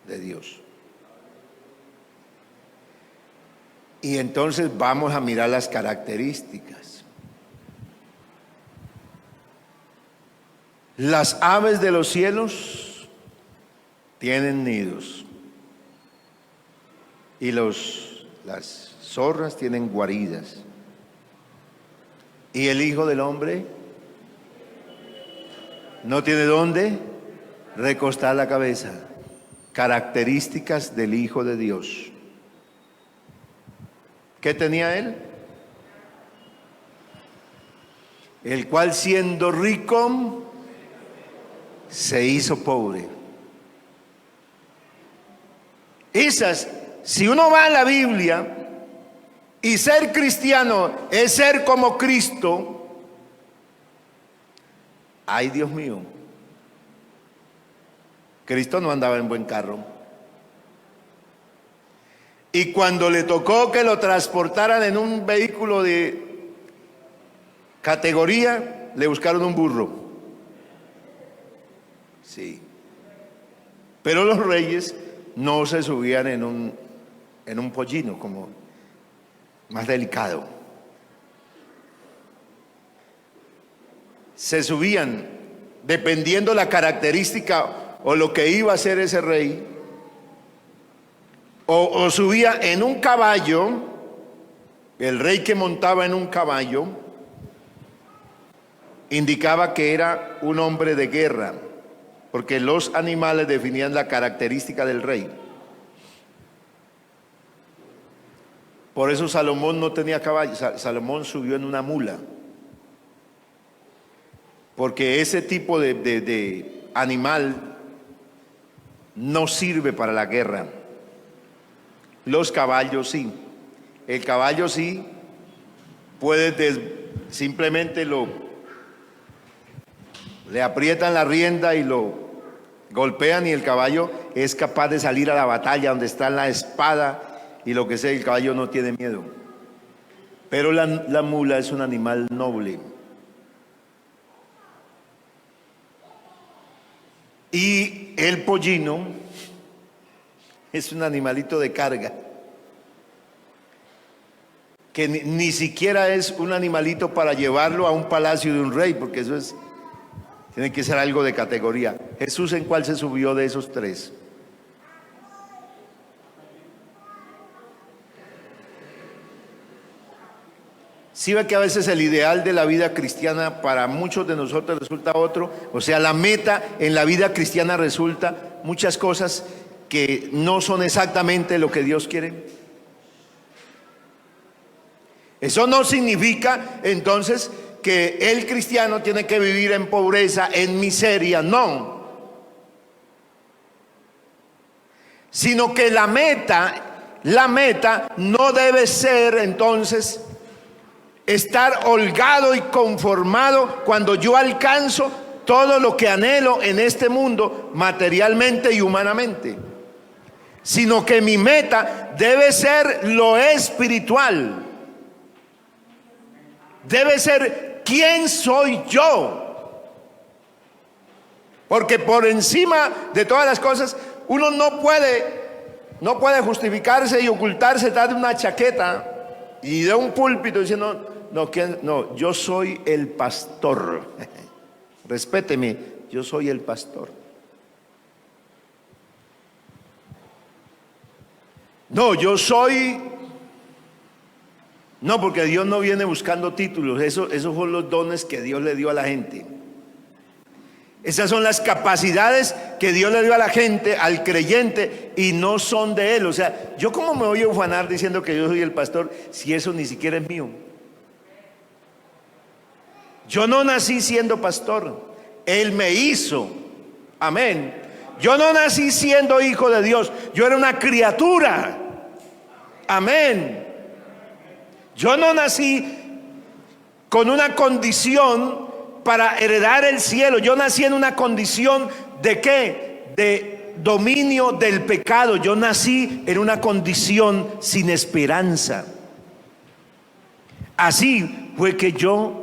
de Dios. Y entonces vamos a mirar las características. Las aves de los cielos tienen nidos y las zorras tienen guaridas. Y el Hijo del Hombre no tiene dónde recostar la cabeza. Características del Hijo de Dios. ¿Qué tenía él? El cual, siendo rico, se hizo pobre. Si uno va a la Biblia, y ser cristiano es ser como Cristo, ay, Dios mío, Cristo no andaba en buen carro. Y cuando le tocó que lo transportaran en un vehículo de categoría, le buscaron un burro. Sí. Pero los reyes no se subían en un pollino, como más delicado. Se subían, dependiendo la característica o lo que iba a hacer ese rey, o subía en un caballo. El rey que montaba en un caballo indicaba que era un hombre de guerra, porque los animales definían la característica del rey. Por eso Salomón no tenía caballo, Salomón subió en una mula, porque ese tipo de animal no sirve para la guerra. Los caballos sí. El caballo sí simplemente le aprietan la rienda y lo golpean, y el caballo es capaz de salir a la batalla donde está la espada y lo que sea. El caballo no tiene miedo. Pero la mula es un animal noble. Y el pollino es un animalito de carga, que ni siquiera es un animalito para llevarlo a un palacio de un rey, porque eso tiene que ser algo de categoría. Jesús, ¿en cuál se subió de esos tres? Sí ve que a veces el ideal de la vida cristiana para muchos de nosotros resulta otro. O sea, la meta en la vida cristiana resulta muchas cosas que no son exactamente lo que Dios quiere. Eso no significa entonces que el cristiano tiene que vivir en pobreza, en miseria, no. Sino que la meta no debe ser entonces estar holgado y conformado cuando yo alcanzo todo lo que anhelo en este mundo materialmente y humanamente, sino que mi meta debe ser lo espiritual. Debe ser quién soy yo, porque por encima de todas las cosas uno no puede justificarse y ocultarse detrás de una chaqueta y de un púlpito diciendo no, yo soy el pastor. Respéteme, yo soy el pastor. No, yo soy. No, porque Dios no viene buscando títulos. Esos son los dones que Dios le dio a la gente. Esas son las capacidades que Dios le dio a la gente, al creyente, y no son de él. O sea, ¿yo cómo me voy a ufanar diciendo que yo soy el pastor si eso ni siquiera es mío? Yo no nací siendo pastor, Él me hizo. Amén. Yo no nací siendo hijo de Dios, yo era una criatura. Amén. Yo no nací con una condición para heredar el cielo. Yo nací en una condición de ¿qué? De dominio del pecado. Yo nací en una condición sin esperanza. Así fue que yo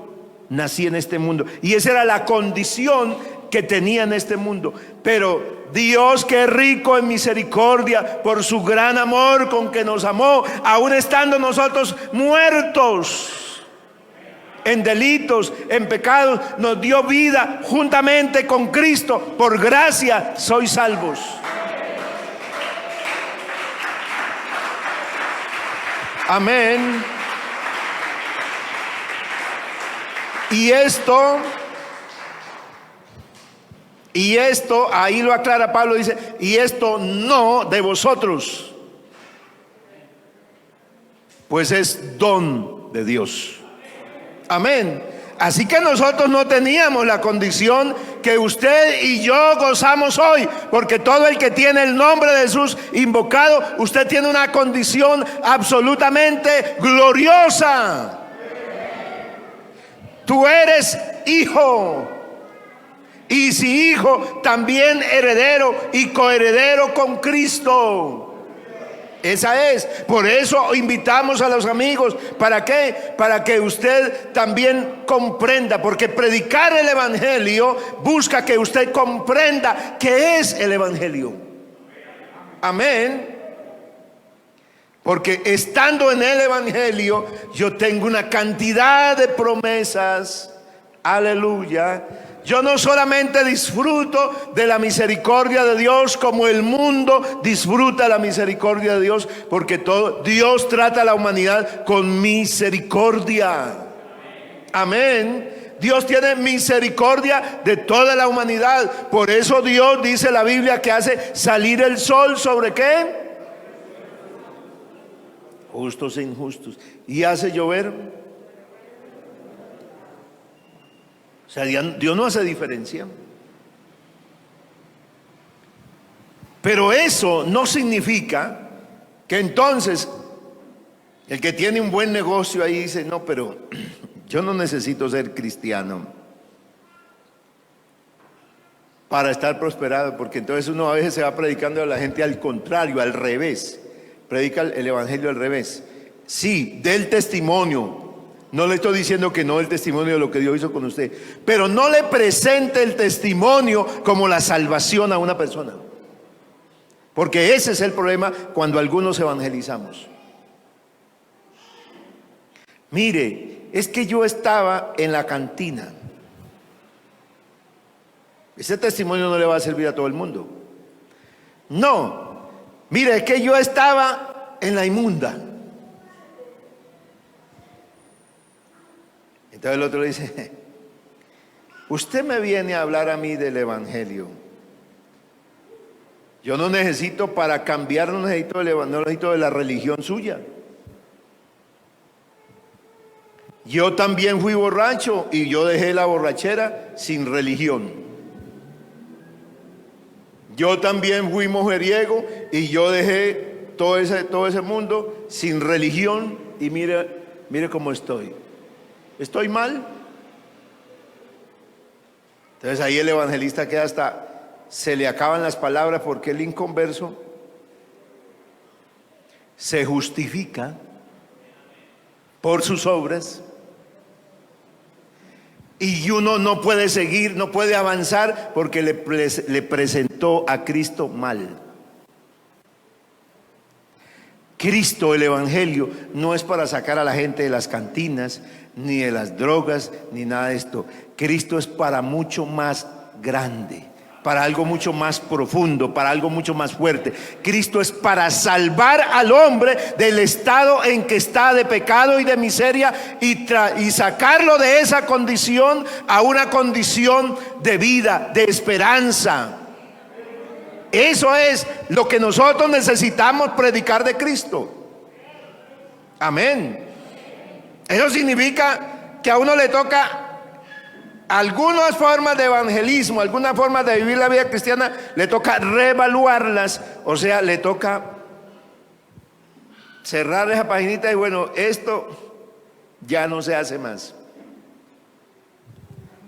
nací en este mundo, y esa era la condición que tenía en este mundo. Pero Dios, que es rico en misericordia, por su gran amor con que nos amó, aun estando nosotros muertos en delitos, en pecados, nos dio vida juntamente con Cristo. Por gracia sois salvos. Amén. Y esto, ahí lo aclara Pablo, dice, y esto no de vosotros, pues es don de Dios. Amén. Así que nosotros no teníamos la condición que usted y yo gozamos hoy, porque todo el que tiene el nombre de Jesús invocado, usted tiene una condición absolutamente gloriosa. Tú eres hijo, y si hijo, también heredero y coheredero con Cristo. Esa es. Por eso invitamos a los amigos. ¿Para qué? Para que usted también comprenda, porque predicar el evangelio busca que usted comprenda qué es el evangelio. Amén. Porque estando en el evangelio, yo tengo una cantidad de promesas. Aleluya. Yo no solamente disfruto de la misericordia de Dios como el mundo disfruta la misericordia de Dios, porque Dios trata a la humanidad con misericordia. Amén. Dios tiene misericordia de toda la humanidad. Por eso Dios, dice la Biblia, que hace salir el sol ¿sobre qué? Justos e injustos. Y hace llover. O sea, Dios no hace diferencia. Pero eso no significa que entonces el que tiene un buen negocio ahí dice, no, pero yo no necesito ser cristiano para estar prosperado, porque entonces uno a veces se va predicando a la gente al contrario, al revés. Predica el evangelio al revés. Sí, del testimonio. No le estoy diciendo que no el testimonio de lo que Dios hizo con usted, pero no le presente el testimonio como la salvación a una persona, porque ese es el problema cuando algunos evangelizamos. Mire, es que yo estaba en la cantina. Ese testimonio no le va a servir a todo el mundo. No, mire, es que yo estaba en la inmunda. Entonces el otro le dice, usted me viene a hablar a mí del evangelio. Yo no necesito, para cambiar, no necesito de la religión suya. Yo también fui borracho y yo dejé la borrachera sin religión. Yo también fui mujeriego y yo dejé todo ese mundo sin religión, y mire cómo estoy. ¿Estoy mal? Entonces ahí el evangelista queda se le acaban las palabras, porque el inconverso se justifica por sus obras y uno no puede seguir, no puede avanzar porque le presentó a Cristo mal. Cristo, el evangelio, no es para sacar a la gente de las cantinas, ni de las drogas, ni nada de esto. Cristo es para mucho más grande, para algo mucho más profundo, para algo mucho más fuerte. Cristo es para salvar al hombre del estado en que está de pecado y de miseria, y sacarlo de esa condición a una condición de vida, de esperanza. Eso es lo que nosotros necesitamos predicar de Cristo. Amén. Eso significa que a uno le toca algunas formas de evangelismo, algunas formas de vivir la vida cristiana, le toca reevaluarlas. O sea, le toca cerrar esa paginita y bueno, esto ya no se hace más.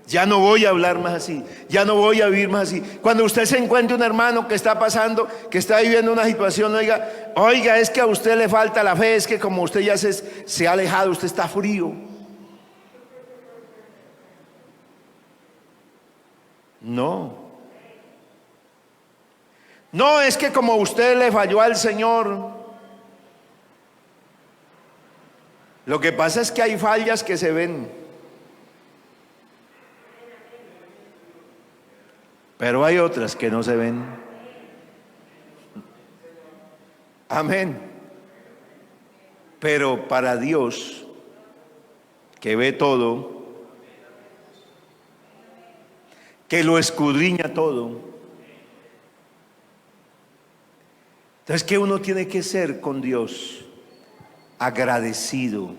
Ya no voy a hablar más así, ya no voy a vivir más así. Cuando usted se encuentre un hermano que está pasando, que está viviendo una situación, oiga, es que a usted le falta la fe, es que como usted ya se ha alejado, usted está frío. No. No es que como usted le falló al Señor. Lo que pasa es que hay fallas que se ven. Pero hay otras que no se ven. Amén. Pero para Dios, que ve todo, que lo escudriña todo, entonces, ¿qué uno tiene que ser con Dios? Agradecido.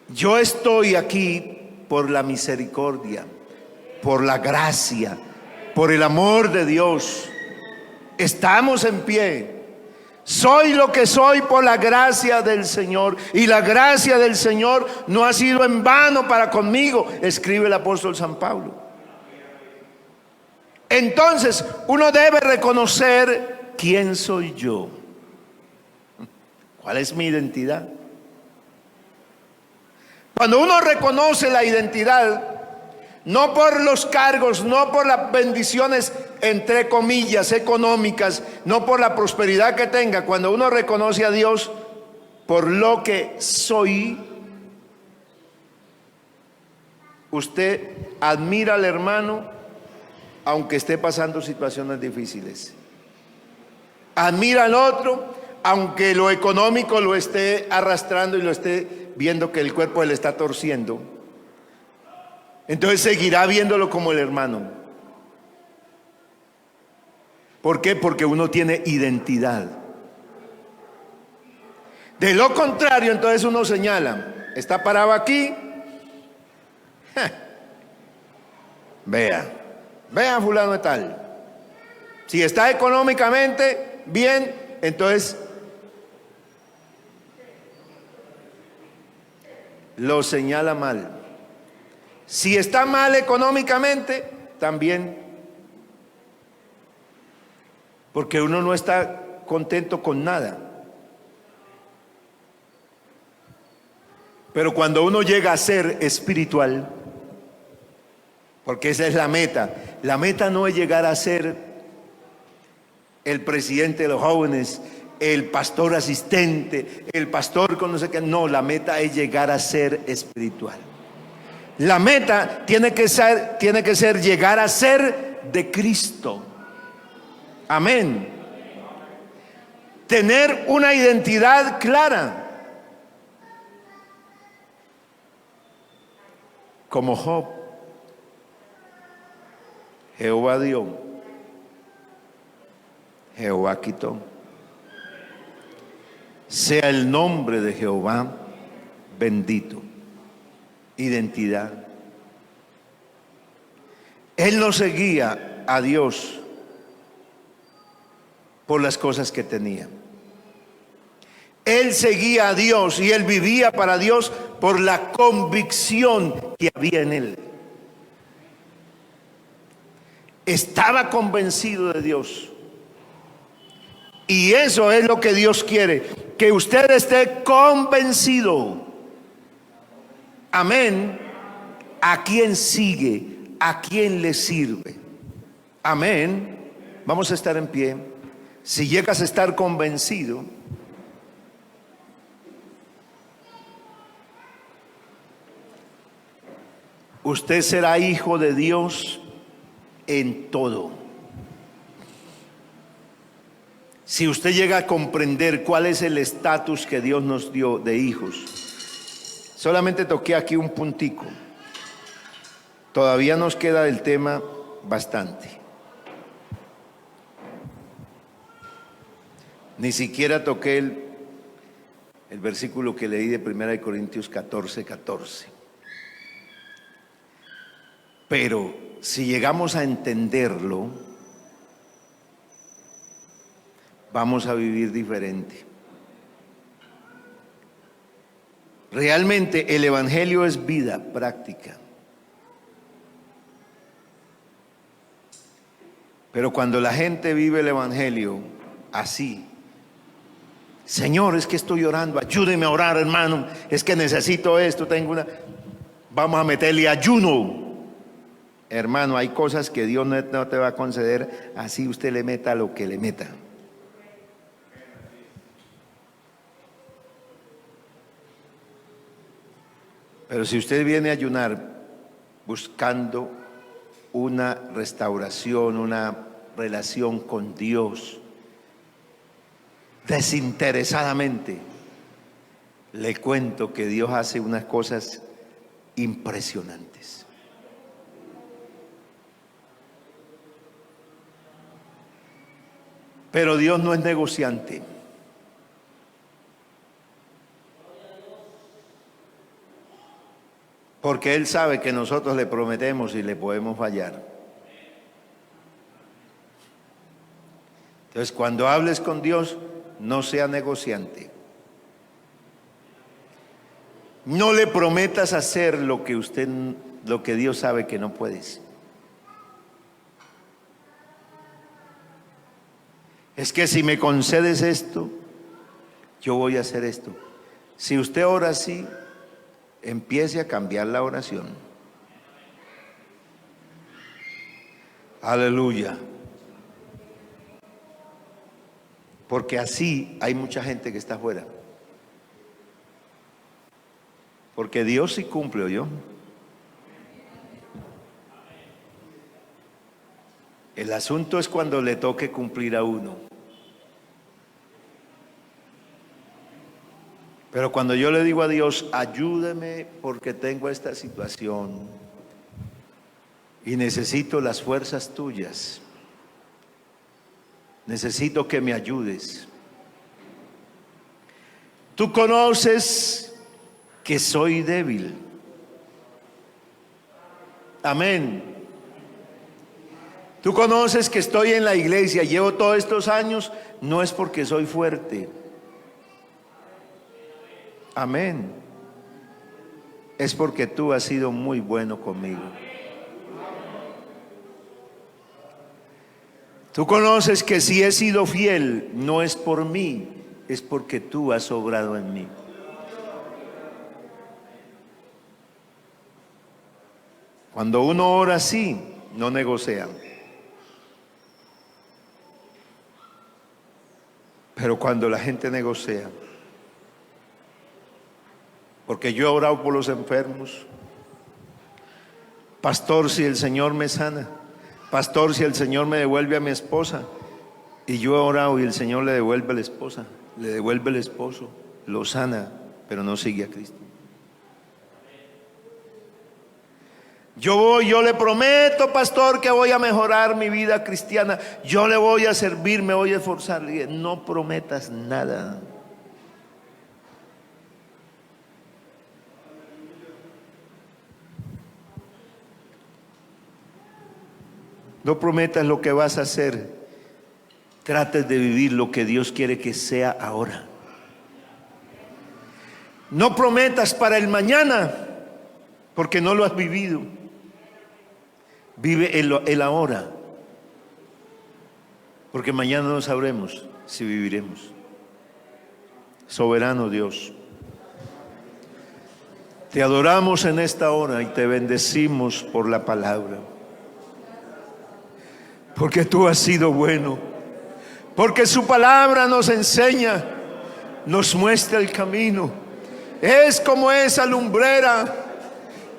Yo estoy aquí por la misericordia, por la gracia, por el amor de Dios. Estamos en pie. Soy lo que soy por la gracia del Señor, y la gracia del Señor no ha sido en vano para conmigo, escribe el apóstol San Pablo. Entonces, uno debe reconocer quién soy yo. ¿Cuál es mi identidad? Cuando uno reconoce la identidad, no por los cargos, no por las bendiciones, entre comillas, económicas, no por la prosperidad que tenga, cuando uno reconoce a Dios por lo que soy, usted admira al hermano aunque esté pasando situaciones difíciles. Admira al otro aunque lo económico lo esté arrastrando y lo esté viendo que el cuerpo le está torciendo. Entonces seguirá viéndolo como el hermano. ¿Por qué? Porque uno tiene identidad. De lo contrario, entonces uno señala, está parado aquí, vea fulano de tal. Si está económicamente bien, entonces lo señala mal. Si está mal económicamente, también. Porque uno no está contento con nada. Pero cuando uno llega a ser espiritual, porque esa es la meta no es llegar a ser el presidente de los jóvenes, el pastor asistente, el pastor con no sé qué. No, la meta es llegar a ser espiritual. La meta tiene que ser llegar a ser de Cristo. Amén. Tener una identidad clara. Como Job. Jehová dio, Jehová quitó. Sea el nombre de Jehová bendito. Identidad. Él no seguía a Dios por las cosas que tenía. Él seguía a Dios y él vivía para Dios por la convicción que había en él. Estaba convencido de Dios. Y eso es lo que Dios quiere, que usted esté convencido. Amén. ¿A quién sigue? ¿A quién le sirve? Amén. Vamos a estar en pie. Si llegas a estar convencido, usted será hijo de Dios en todo. Si usted llega a comprender cuál es el estatus que Dios nos dio de hijos. Solamente toqué aquí un puntico. Todavía nos queda del tema bastante. Ni siquiera toqué el versículo que leí de 1 Corintios 14:14. Pero si llegamos a entenderlo, vamos a vivir diferente. Realmente el evangelio es vida práctica. Pero cuando la gente vive el evangelio así, Señor, es que estoy orando, ayúdeme a orar, hermano, es que necesito esto, tengo una... vamos a meterle ayuno. Hermano, hay cosas que Dios no te va a conceder así usted le meta lo que le meta. Pero si usted viene a ayunar buscando una restauración, una relación con Dios, desinteresadamente, le cuento que Dios hace unas cosas impresionantes. Pero Dios no es negociante. Porque Él sabe que nosotros le prometemos y le podemos fallar. Entonces, cuando hables con Dios, no sea negociante. No le prometas hacer lo que Dios sabe que no puedes. Es que si me concedes esto, yo voy a hacer esto. Si usted ora así, empiece a cambiar la oración. Aleluya. Porque así hay mucha gente que está afuera. Porque Dios sí cumple, ¿oyó? El asunto es cuando le toque cumplir a uno. Pero cuando yo le digo a Dios, ayúdame porque tengo esta situación y necesito las fuerzas tuyas, necesito que me ayudes. Tú conoces que soy débil. Amén. Tú conoces que estoy en la iglesia, llevo todos estos años, no es porque soy fuerte. Amén. Es porque tú has sido muy bueno conmigo. Tú conoces que si he sido fiel, no es por mí, es porque tú has obrado en mí. Cuando uno ora así, no negocia. Pero cuando la gente negocia, porque yo he orado por los enfermos, pastor, si el Señor me sana, pastor, si el Señor me devuelve a mi esposa, y yo he orado y el Señor le devuelve a la esposa, le devuelve el esposo, lo sana, pero no sigue a Cristo. Yo le prometo, pastor, que voy a mejorar mi vida cristiana, yo le voy a servir, me voy a esforzar. No prometas nada. No prometas lo que vas a hacer. Trates de vivir lo que Dios quiere que sea ahora. No prometas para el mañana, porque no lo has vivido. Vive el ahora, porque mañana no sabremos si viviremos. Soberano Dios, te adoramos en esta hora y te bendecimos por la palabra. Porque tú has sido bueno, porque su palabra nos enseña, nos muestra el camino. Es como esa lumbrera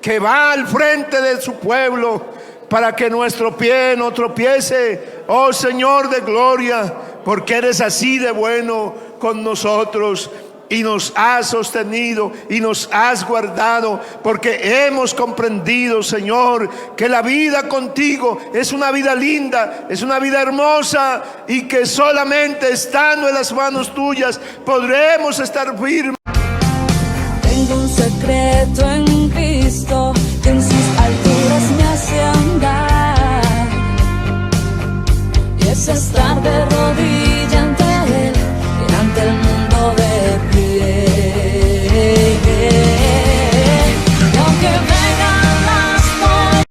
que va al frente de su pueblo para que nuestro pie no tropiece. Oh Señor de gloria, porque eres así de bueno con nosotros y nos has sostenido y nos has guardado, porque hemos comprendido, Señor, que la vida contigo es una vida linda, es una vida hermosa, y que solamente estando en las manos tuyas podremos estar firmes. Tengo un secreto en Cristo, que en sus alturas me hace andar, y es estar de rodillas